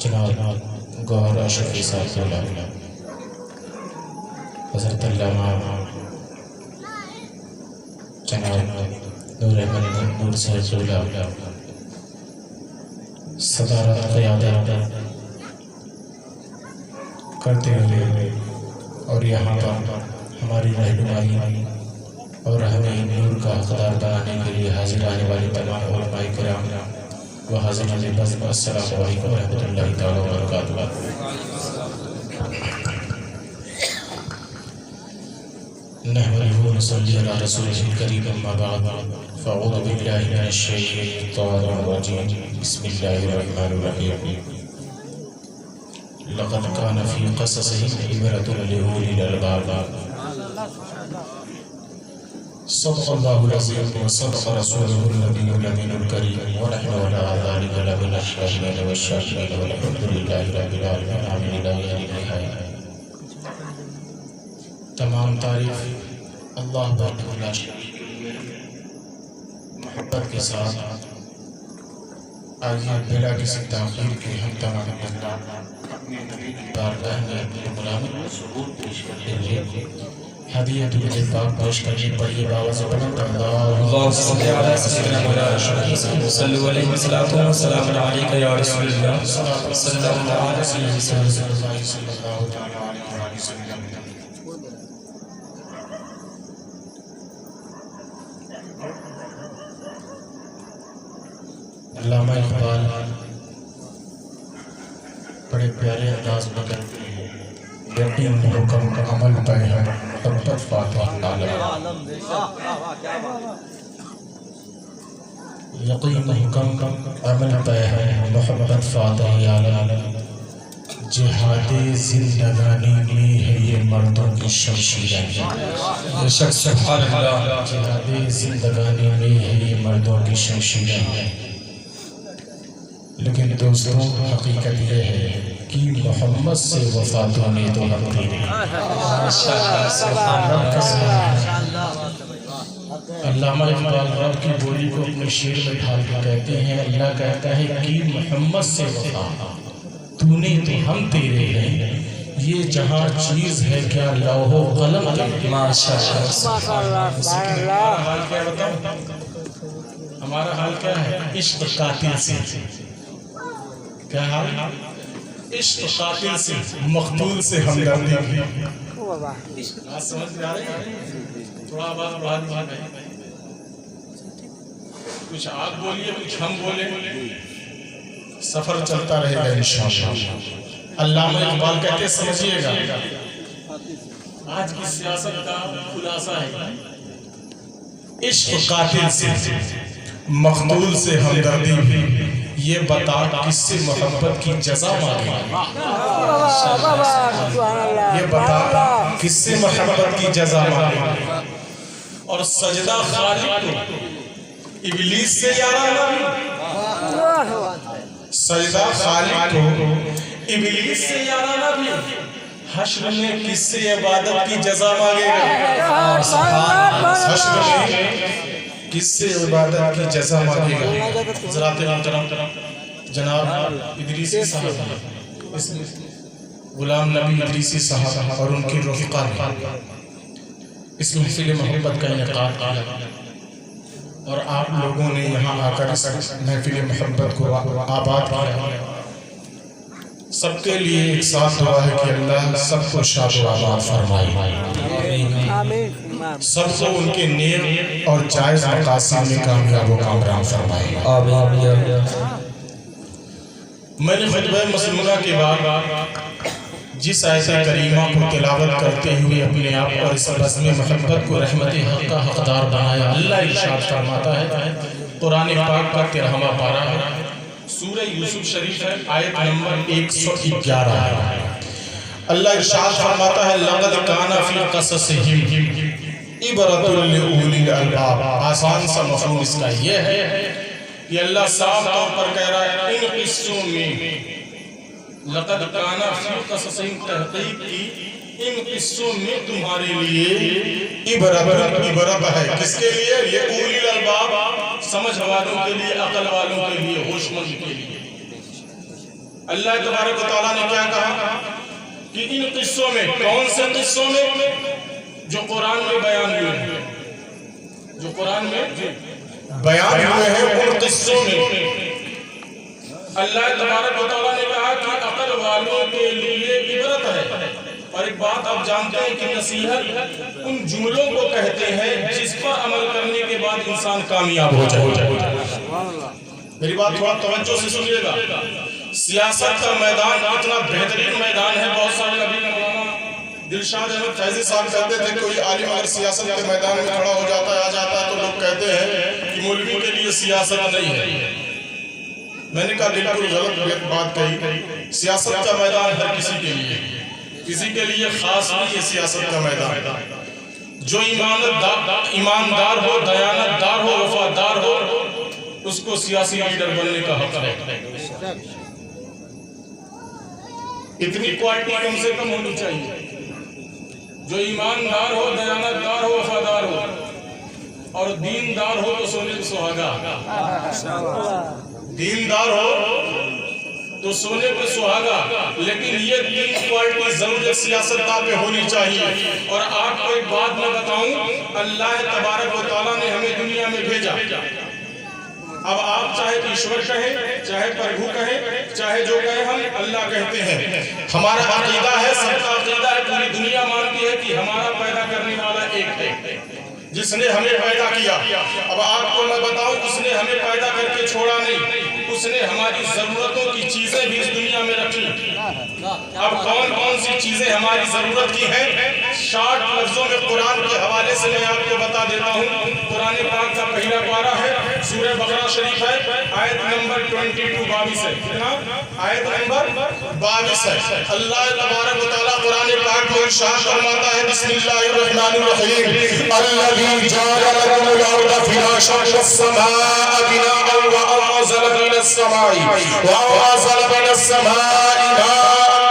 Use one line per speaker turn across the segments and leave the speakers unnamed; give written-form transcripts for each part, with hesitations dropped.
جناب گوہر اشرفی صاحب اللہ حضرت علامہ جناب نور احمد نور صاحب اللہ صدارت قیادت کرتے ہوئے اور یہاں پر ہماری رہنمائی اور ہمیں نور کا حقدار بنانے کے لیے حاضر آنے والے تمام علماء کرام و حاضرین بزم السلام علیکم ورحمۃ اللہ تعالی وبرکاتہ۔ نحمده ونصلي على رسوله الكريم اما بعد فاعوذ بالله من الشيطان الرجيم بسم الله الرحمن الرحيم لقد كان في قصصهم عبرة لأولي الألباب صدق الله العظيم وصدق رسوله النبي الأمين الكريم ونحن على ذلك لمن الشاهدين والشاكرين والحمد لله رب العالمين آمين لا إله إلا الله۔ تمام تعریف اللہ وحدہ لا شریک محبت کے ساتھ آئیے بلا کسی تاخیر کے ہم تمام اپنے نبی کی بارگاہ میں اپنے غلامی کو ثبوت پیش کرتے ہوئے ہدیۃ الاتفاق پیش کرنے پر یہ باوض بلند اللہ صلی علی سیدنا مولانا صلو علیہ وسلم علیک یا رسول اللہ صلی اللہ علیہ وسلم۔ علامہ اقبال بڑے پیارے انداز میں کہتے ہیں یقین حکم کا عمل پہ ہے محبت فاتح عالم، یقین حکم کا عمل پہ ہے محبت فاتح عالم، جہاد زندگانی میں ہے یہ مردوں کی شمشیریں، بے شک سبحان اللہ، جہاد زندگانی میں ہے یہ مردوں کی شمشیریں۔ لیکن دوستوں حقیقت یہ ہے کہ محمد سے وفاتوں نے تو ہم تیرے علامہ اقبال رب کی بولی کو اپنے شعر میں ڈھال کے کہتے ہیں، اللہ کہتا ہے کہ محمد سے وفا تو نے تو ہم تیرے ہیں، یہ جہاں چیز ہے کیا لوح و قلم کے ماشاءاللہ۔ ہمارا حال کیا ہے؟ عشق قاتل سے، کیا حال؟ عشق قاتل سے، مقتول سے ہمدردی کی۔ بات سمجھ میں آ رہی ہے؟ تھوڑا بات کچھ آپ بولیے کچھ ہم بولیں، سفر چلتا رہے گا انشاءاللہ۔ علامہ اقبال کہتے سمجھیے گا آج کی سیاست کا خلاصہ ہے عشق قاتل سے، مقتول سے ہمدردی بھی، یہ بتا کس سے محبت کی جزا مانگے، یہ بتا کس سے محبت کی جزا مانگے، اور سجدہ خالق کو ابلیس سے یارانہ بھی، سجدہ خالق کو ابلیس سے یارانہ بھی، حشر میں کس سے عبادت کی جزا مانگے گا، حشر میں کس سے عبادت کی جزا مانگے گا۔ حضرات محترم جناب ادریسی صاحب، غلام نبی ادریسی صاحب اور ان کی رفقا نے اس محفل محبت کا انعقاد کیا، اور آپ لوگوں نے یہاں آ کر اس محفل محبت کو آباد کیا۔ سب کے لیے ایک ساتھ دعا ہے کہ اللہ سب کو شاد و آباد فرمائے، سب کو ان کے نیک اور جائز مقاصد میں کامیاب و کامران فرمائے۔ میں نے خطبہ مسلمہ کے بعد جس آیت کریمہ کو تلاوت کرتے ہوئے اپنے آپ اور اس بزم محبت کو رحمت حق کا حقدار بنایا، اللہ ارشاد فرماتا ہے، قرآن پاک کا 13واں پارہ ہے، سورہ یوسف شریف ہے، آیت نمبر 111 ہے۔ اللہ ارشاد فرماتا ہے لَقَدْ كَانَ فِي قَصَصِهِمْ عِبْرَةٌ لِأُولِي الْأَلْبَابِ۔ آسان سا مفہوم اس کا یہ ہے کہ اللہ صاف طور پر کہہ رہا ہے ان قصوں میں لَقَدْ كَانَ فِي قَصَصِهِمْ، تحقیق کی ان قصوں میں تمہارے لیے عبرت ہے۔ کس کے لیے؟ یہ اولی الالباب، سمجھ والوں کے لیے، عقل والوں کے لیے، ہوش مند کے لیے۔ اللہ تبارک و تعالیٰ نے کیا کہا کہ ان قصوں میں، کون سے قصوں میں؟ جو قرآن میں بیان ہوئے ہیں، جو قرآن میں بیان ہوئے ہیں ان قصوں میں اللہ تبارک و تعالیٰ نے کہا کہ عقل والوں کے لیے عبرت ہے۔ اور ایک بات آپ جانتے ہیں کہ نصیحت ان جملوں کو کہتے ہیں جس پر عمل کرنے کے بعد انسان کامیاب ہو جائے۔ میری بات تھوڑا توجہ سے سنیے گا۔ سیاست کا میدان اتنا بہترین میدان ہے، بہت سارے ابھی مولانا دلشاد احمد فیضی صاحب کہتے تھے کوئی عالم اگر سیاست کے میدان میں کھڑا ہو جاتا ہے، آ جاتا ہے، تو لوگ کہتے ہیں کہ مولوی کے لیے سیاست نہیں ہے۔ میں نے کہا بالکل غلط بات کہی۔ سیاست کا میدان ہر کسی کے لیے، کسی کے لیے خاص نہیں ہے سیاست کا میدان۔ جو ایماندار ہو، دیانتدار ہو، وفادار ہو، اس کو سیاسی لیڈر بننے کا حق ہے۔ اتنی کوالٹی کم سے کم ہونی چاہیے۔ جو ایماندار ہو، دیانتدار ہو، وفادار ہو، اور دیندار ہو تو سونے پہ سہاگا۔ دیندار ہو تو سونے پہ سہاگا، لیکن یہ تین کوالٹی ضرور ایک سیاستدان پہ ہونی چاہیے۔ اور آپ کو ایک بات میں بتاؤں، اللہ تبارک و تعالیٰ نے ہمیں دنیا میں بھیجا۔ اب آپ چاہے ایشور کہیں، چاہے پربھو کہیں، چاہے جو کہیں، ہم اللہ کہتے ہیں۔ ہمارا عقیدہ ہے، سب کا عقیدہ ہے، پوری دنیا مانتی ہے کہ ہمارا پیدا کرنے والا ایک ہے جس نے ہمیں پیدا کیا۔ اب آپ کو میں بتاؤں، اس نے ہمیں پیدا کر کے چھوڑا نہیں، اس نے ہماری ضرورتوں کی چیزیں بھی اس دنیا میں رکھی۔ اب کون کون سی چیزیں ہماری ضرورت کی ہیں، شارٹ لفظوں میں قرآن کے حوالے سے میں آپ کو بتا دیتا ہوں۔ قرآن پاک کا پہلا پارہ ہے، سورہ بقرہ شریف ہے، آیت نمبر 22 ہے۔ کتنا؟ آیت نمبر 22 ہے۔ اللہ تبارک و تعالیٰ قرآن پاک میں ارشاد فرماتا ہے، بسم اللہ الرحمن الرحیم، الذی جعل لکم الارض فراشا والسماء بناء وانزل من السماء ماء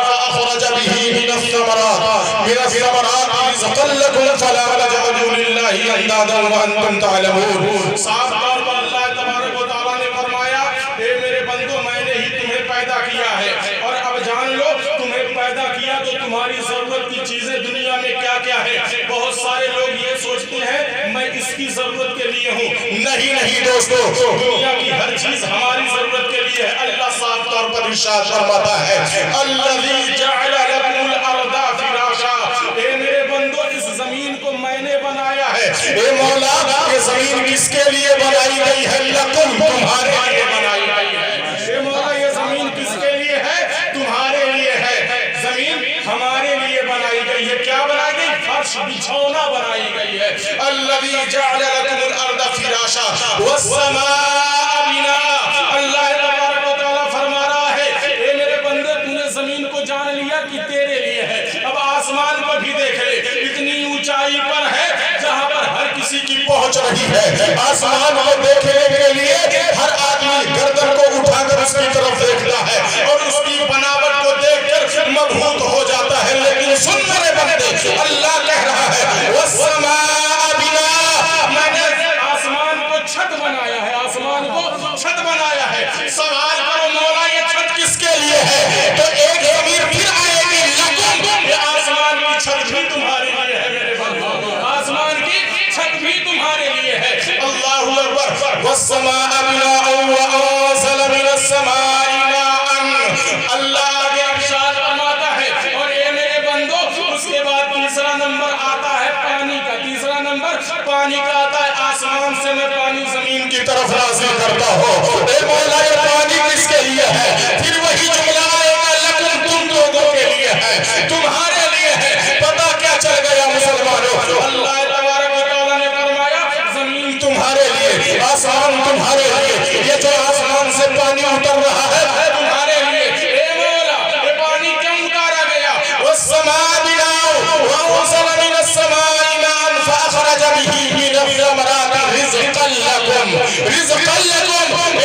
فاخرج به من الثمرات رزقا لکم فلا تجعلوا للہ اندادا وانتم تعلمون۔ صاف طور پر اللہ تبارک و تعالیٰ نے فرمایا، اے میرے بندو، میں نے ہی تمہیں پیدا کیا ہے، اور اب جان لو تمہیں پیدا کیا تو تمہاری ضرورت کی چیزیں دنیا میں کیا کیا ہے۔ بہت سارے لوگ یہ سوچتے ہیں میں اس کی ضرورت کے لیے ہوں۔ نہیں دوستو، دنیا کی ہر چیز ہماری ضرورت کے لیے ہے۔ اللہ صاف طور پر ارشاد فرماتا ہے، الذی جعل لکم الارض فراشا، اے میرے بندو، اس زمین کو میں نے بنایا ہے۔ اے مولا، یہ زمین کس کے لیے بنائی گئی ہے؟ لکم، تمہارے لیے بنائی گئی ہے۔ اے مولا، یہ زمین کس کے لیے ہے؟ تمہارے لیے ہے۔ زمین ہمارے لیے بنائی گئی ہے۔ کیا بنائی گئی؟ فرش، بچھونا بنائی گئی ہے۔ الذی جعل لکم الارض فراشا والسماء بناء، اللہ تبارک و تعالیٰ فرما رہا ہے، اے میرے بندے، تو نے زمین کو جان لیا کہ تیرے لیے ہے۔ اب آسمان کو بھی دیکھ لے، اتنی اونچائی پر ہے جہاں پر ہر کسی کی پہنچ رہی ہے۔ آسمان کو دیکھنے کے لیے ہر آدمی گردن کو اٹھا کر اس کی طرف دیکھتا ہے اور اس کی بناوٹ کو دیکھ کر مبہوت ہو جاتا ہے، لیکن سن میرے بندے، اللہ کہہ رہا ہے والسماء بناء، میں نے آسمان کو چھت بنایا ہے، آسمان کو چھت بنایا ہے۔ سوال کرو مولا، یہ چھت کس کے لیے ہے؟ تو ایک ضمیر پھر آئے گی، لکم، یہ آسمان کی چھت بھی تمہارے لیے ہے میرے بندو، آسمان کی چھت بھی تمہارے لیے ہے۔ اللہ اکبر۔ والسماء بناء وانزل من السماء ماء، اللہ آگے ارشاد فرماتا ہے، اور اے میرے بندو، اس کے بعد تیسرا نمبر آتا ہے پانی کا، تیسرا نمبر پانی کا آتا ہے۔ آسمان سے میں پانی زمین کی طرف نازل کرتا ہوں۔ اے مولا، یہ پانی کس کے لیے ہے؟ پھر وہی جملہ آئے گا، لکم، تم لوگوں کے لیے ہے، تمہارے لیے ہے۔ پتہ کیا چل گیا مسلمانوں؟ اللہ تبارک و تعالیٰ نے فرمایا، زمین تمہارے لیے، آسمان تمہارے لیے، یہ جو آسمان سے پانی اتر رہا ہے تمہارے لیے۔ اے مولا، یہ پانی کیوں اتارا گیا؟ والسماء بناء وانزل من السماء ماء فاخرج به من الثمرات رزقا لکم، رزقا لکم،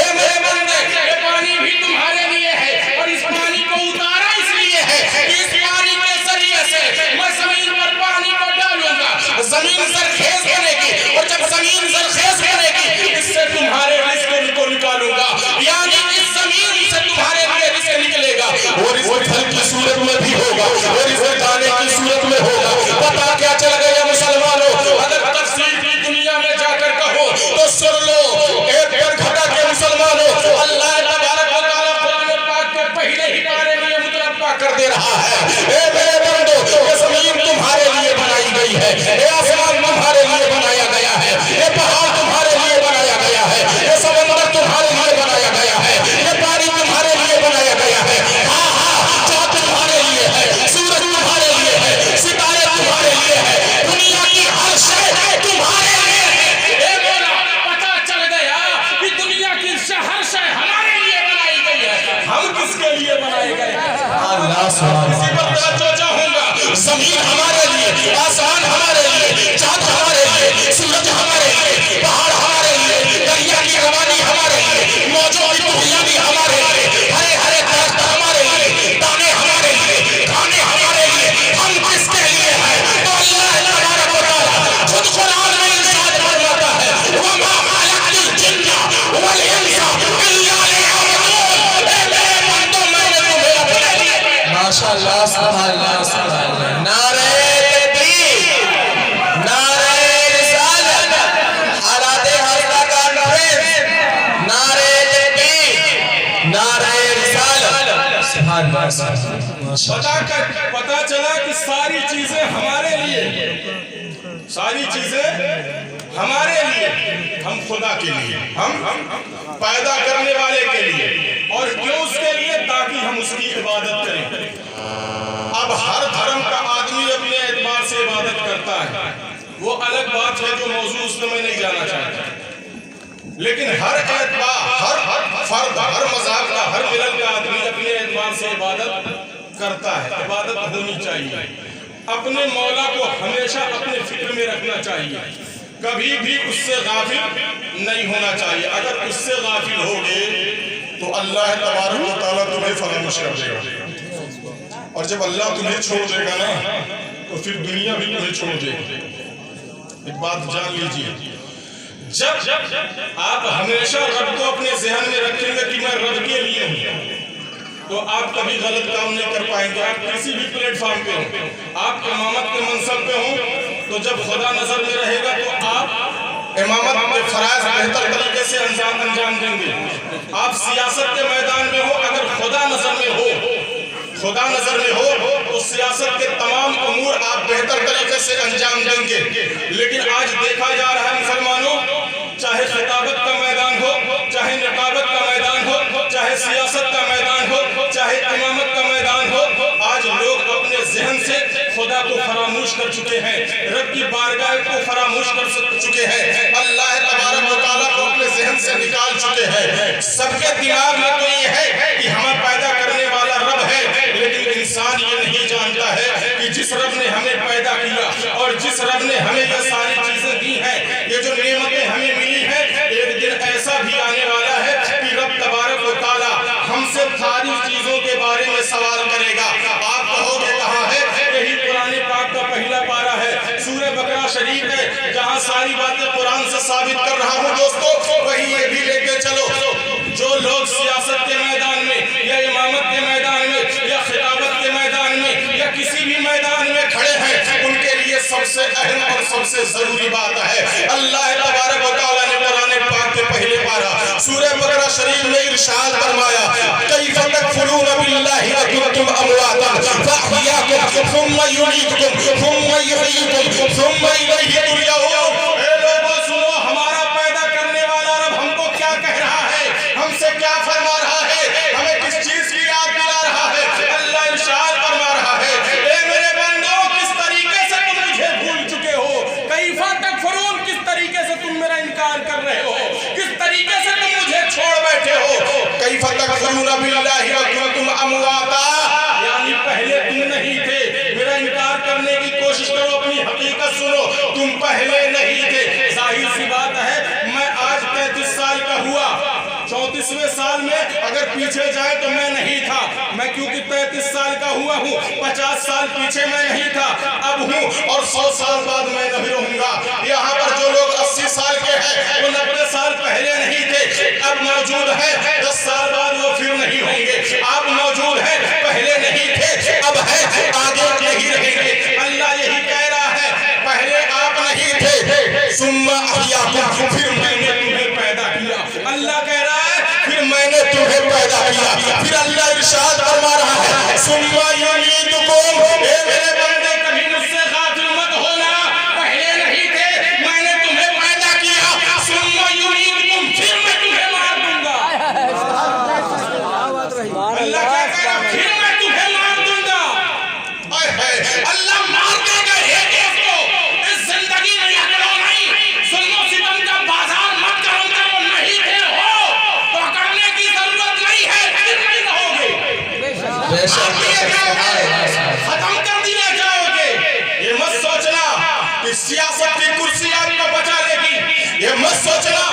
رہا ہے. اے میرے بندو یہ زمین تمہارے لیے بنائی گئی ہے, اے آسمان تمہارے لیے بنایا گیا ہے, یہ پہاڑ تمہارے لیے بنایا گیا ہے, یہ سمندر تمہارے لیے بنایا گیا ہے, یہ پانی تمہارے لیے بنایا گیا ہے. ہاں ہاں چاند تمہارے لیے ہے, سورج تمہارے لیے ہے, ستارے تمہارے لیے ہے, دنیا کی ہر شے تمہارے لیے ہے.
اے مولا پتہ چل گیا کہ دنیا کی ہر شے ہمارے لیے بنائی گئی ہے, ہم کس کے لیے بنائے گئے ہیں؟
اللہ سبحانہ اسی پر توجہ چاہوں گا. زمین ہمارے لیے, آسمان ہمارے لیے, چاند ہمارے لیے, سورج ہمارے لیے, پہاڑ ہمارے لیے, دریا کی روانی ہمارے لیے, موجوں کی طوفانی ہمارے لیے, ہرے ہرے درخت ہمارے لیے, دانے ہمارے لیے, کھانے ہمارے لیے. ہم کس کے لیے ہیں؟ تو اللہ تبارک و تعالیٰ خود قرآن میں ارشاد فرماتا ہے وَمَا خَلَقْتُ الْجِنَّ وَالْإِنسَ إِلَّا لِيَعْبُدُونِ. اے میرے بندو میں نے تمہیں اپنے لیے ماشاءاللہ سبحان اللہ سبحان اللہ. نعرہ تکبیر, نعرہ رسالت, حالات حاضرہ کانفرنس, نعرہ تکبیر, نعرہ رسالت. سبحان اللہ.
پتہ چلا کہ ساری چیزیں ہمارے لیے, ساری چیزیں ہمارے لیے,
ہم خدا کے لیے, ہم پیدا کرنے والے کے لیے.
اور کیوں اس کے لیے؟ تاکہ ہم اس کی عبادت کریں.
اب ہر دھرم کا آدمی اپنے اعتبار سے عبادت کرتا ہے, وہ الگ بات ہے جو موضوع اس میں میں نہیں جانا چاہتا. لیکن ہر اعتبار, ہر فرد, ہر مذہب کا, ہر ملت کا آدمی اپنے اعتبار سے عبادت کرتا ہے. عبادت ہونی چاہیے. اپنے مولا کو ہمیشہ اپنے فکر میں رکھنا چاہیے, کبھی بھی اس سے غافل نہیں ہونا چاہیے. اگر اس سے غافل ہوگے تو اللہ تبارک و تعالیٰ تمہیں فراموش کر دے گا, اور جب اللہ تمہیں چھوڑ دے گا نا تو پھر دنیا بھی تمہیں چھوڑ دے گی. ایک بات جان لیجیے, جب آپ ہمیشہ رب کو اپنے ذہن میں رکھیں گے کہ میں رب کے لیے ہوں, تو آپ کبھی غلط کام نہیں کر پائیں گے. آپ کسی بھی پلیٹ فارم پہ ہوں, آپ امامت کے منصب پہ ہوں, تو جب خدا نظر میں رہے گا تو آپ امامت کے فرائض بہتر طریقے سے انجام دیں گے. آپ سیاست کے میدان میں ہو, اگر خدا نظر میں ہو, خدا نظر میں ہو تو سیاست کے تمام امور آپ بہتر طریقے سے انجام دیں گے. لیکن آج دیکھا جا رہا ہے مسلمانوں, چاہے خطابت کا میدان ہو, چاہے نقابت کا میدان ہو, چاہے سیاست کا میدان ہو, چاہے امامت کا میدان ہو, آج لوگ اپنے ذہن سے خدا کو فراموش کر چکے ہیں, رب کی بارگاہ کو فراموش کر چکے ہیں, اللہ تبارک و تعالیٰ کو اپنے ذہن سے نکال چکے ہیں. سب کے دماغ میں تو یہ ہے کہ ہمیں پیدا کرنے والا رب ہے, لیکن انسان یہ نہیں جانتا ہے کہ جس رب نے ہمیں پیدا کیا اور جس رب نے ہمیں یہ ساری چیزیں دی ہیں, یہ جو نعمتیں ہمیں ملی ہیں, ایک دن ایسا بھی آنے والا ہے کہ رب تبارک و تعالیٰ ہم سے ساری چیزوں کے بارے میں سوال کرے گا. آپ کہو گے کہاں ہے؟ یہی قرآن پاک کا پہلا پارہ ہے, سورہ بقرہ شریف ہے, جہاں ساری باتیں قرآن سے ثابت کر رہا ہوں. دوستو وہی یہ بھی لے کے چلو, جو لوگ سیاست کے میدان میں یا امامت کے میدان میں یا خطابت کے میدان میں یا کسی بھی میدان میں کھڑے ہیں, ان کے لیے سب سے اہم اور سب سے ضروری بات ہے, اللہ تبارک و تعالیٰ نے قرآن پاک کے پہلے پارہ سورہ بقرہ شریف میں ارشاد فرمایا کیف تکفرون باللہ وکنتم امواتا فاحیاکم ثم یمیتکم ثم یحییکم ثم الیہ ترجعون. اے لوگوں سنو, ہمارا پیدا کرنے والا رب ہم کو کیا کہہ رہا ہے, ہم سے کیا فرما رہا ہے, ہمیں کس چیز کی یاد دلا رہا ہے. اللہ ارشاد فرما رہا ہے, اے میرے بندو کس طریقے سے تم مجھے بھول چکے ہو,
کیف تکفرون, کس طریقے سے تم میرا انکار کر رہے ہو, کس طریقے سے تم مجھے
چھوڑ بیٹھے ہو. کیف تکفرون باللہ وکنتم امواتا,
یعنی پہلے تم نہیں تھے.
میرا انکار کرنے کی کوشش کرو, اپنی حقیقت سنو, تم پہلے نہیں تھے.
ظاہر سی بات ہے,
میں آج 33 سال کا ہوا, 34ویں سال میں اگر پیچھے جائے تو میں نہیں تھا. میں کیونکہ 33 سال کا ہوا ہوں, 50 سال پیچھے میں نہیں تھا, اب ہوں, اور 100 سال بعد میں نہیں رہوں گا. یہاں پر جو لوگ 80 سال کے ہیں وہ 90 سال پہلے نہیں تھے, اب موجود ہیں, 10 سال بعد وہ پھر نہیں ہوں گے. آپ موجود ہیں, پہلے نہیں تھے, اب ہیں, آگے نہیں رہیں گے. اللہ یہی کہہ رہا ہے, پہلے آپ نہیں تھے, ثم احیاکم, پھر میں نے تمہیں پیدا کیا. اللہ کہہ رہا ہے پھر میں نے تمہیں پیدا کیا. پھر اللہ ارشاد فرما رہا ہے ثم یمیتکم، اے میرے بندے کبھی مجھ سے غافل مت ہونا، پہلے نہیں تھے، میں نے تمہیں پیدا کیا، ثم یمیتکم، پھر میں تمہیں مار دوں گا. اللہ کیا کہہ رہا، پھر میں تمہیں مار دوں گا. اللہ مار دے گا ایک کو. اس زندگی میں اکڑو نہیں، ظلم و ستم کا بازار مت کرو گے، وہ نہیں تھے ہو، پکڑنے کی ضرورت نہیں ہے، پھر نہیں رہو گے، ختم کر دیا جاؤ گے. یہ مت سوچنا کہ سیاست کی کرسی آپ کو بچا لے گی، یہ مت سوچنا